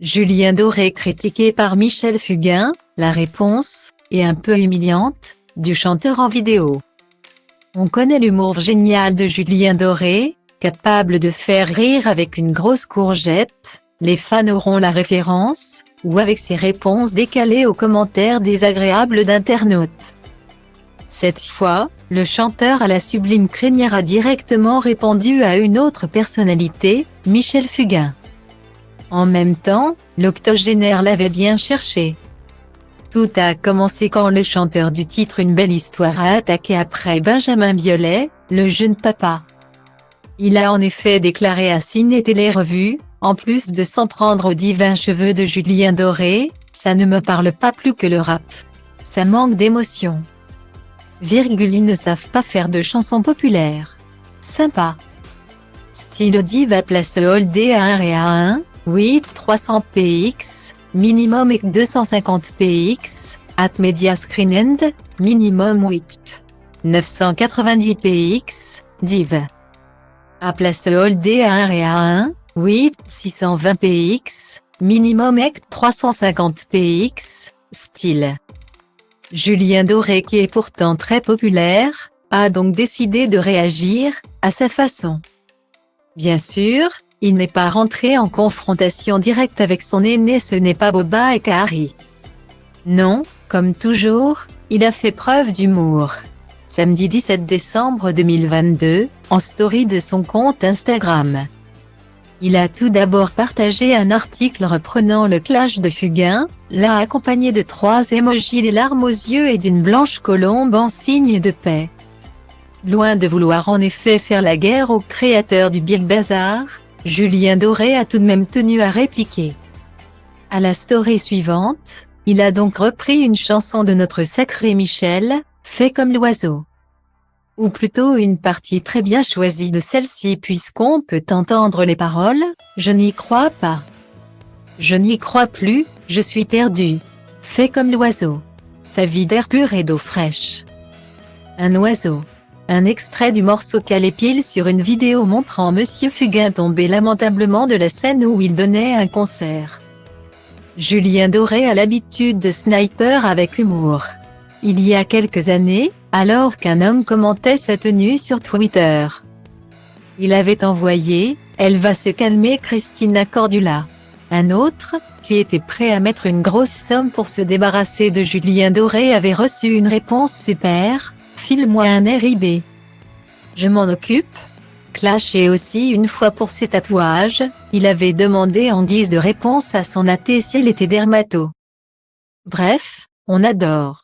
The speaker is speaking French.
Julien Doré critiqué par Michel Fugain, la réponse, et un peu humiliante, du chanteur en vidéo. On connaît l'humour génial de Julien Doré, capable de faire rire avec une grosse courgette, les fans auront la référence, ou avec ses réponses décalées aux commentaires désagréables d'internautes. Cette fois, le chanteur à la sublime crinière a directement répondu à une autre personnalité, Michel Fugain. En même temps, l'octogénaire l'avait bien cherché. Tout a commencé quand le chanteur du titre Une belle histoire a attaqué après Benjamin Biolay, le jeune papa. Il a en effet déclaré à Ciné Télé Revue, en plus de s'en prendre aux divins cheveux de Julien Doré, ça ne me parle pas plus que le rap. Ça manque d'émotion. Ils ne savent pas faire de chansons populaires. Sympa. Style diva place Holdé à 1 et à 1, 8 300 px, minimum et 250 px, at media screen end, minimum 8 990 px, div. À place Holdé à 1 et à 1, 8 620 px, minimum et 350 px, style. Julien Doré, qui est pourtant très populaire, a donc décidé de réagir, à sa façon. Bien sûr, il n'est pas rentré en confrontation directe avec son aîné, ce n'est pas Boba et Kari. Non, comme toujours, il a fait preuve d'humour. Samedi 17 décembre 2022, en story de son compte Instagram. Il a tout d'abord partagé un article reprenant le clash de Fugain, là accompagné de 3 emojis des larmes aux yeux et d'une blanche colombe en signe de paix. Loin de vouloir en effet faire la guerre au créateur du Big Bazar, Julien Doré a tout de même tenu à répliquer. À la story suivante, il a donc repris une chanson de notre sacré Michel, Fais comme l'oiseau. Ou plutôt une partie très bien choisie de celle-ci, puisqu'on peut entendre les paroles « Je n'y crois pas. Je n'y crois plus, je suis perdu. Fais comme l'oiseau. Sa vie d'air pur et d'eau fraîche. » Un oiseau. Un extrait du morceau calé pile sur une vidéo montrant Monsieur Fugain tomber lamentablement de la scène où il donnait un concert. Julien Doré a l'habitude de sniper avec humour. Il y a quelques années, alors qu'un homme commentait sa tenue sur Twitter, il avait envoyé « Elle va se calmer Christina Cordula ». Un autre, qui était prêt à mettre une grosse somme pour se débarrasser de Julien Doré, avait reçu une réponse super « File-moi un RIB. Je m'en occupe ». Clashé aussi une fois pour ses tatouages, il avait demandé en guise de réponse à son athée s'il était dermato. Bref, on adore.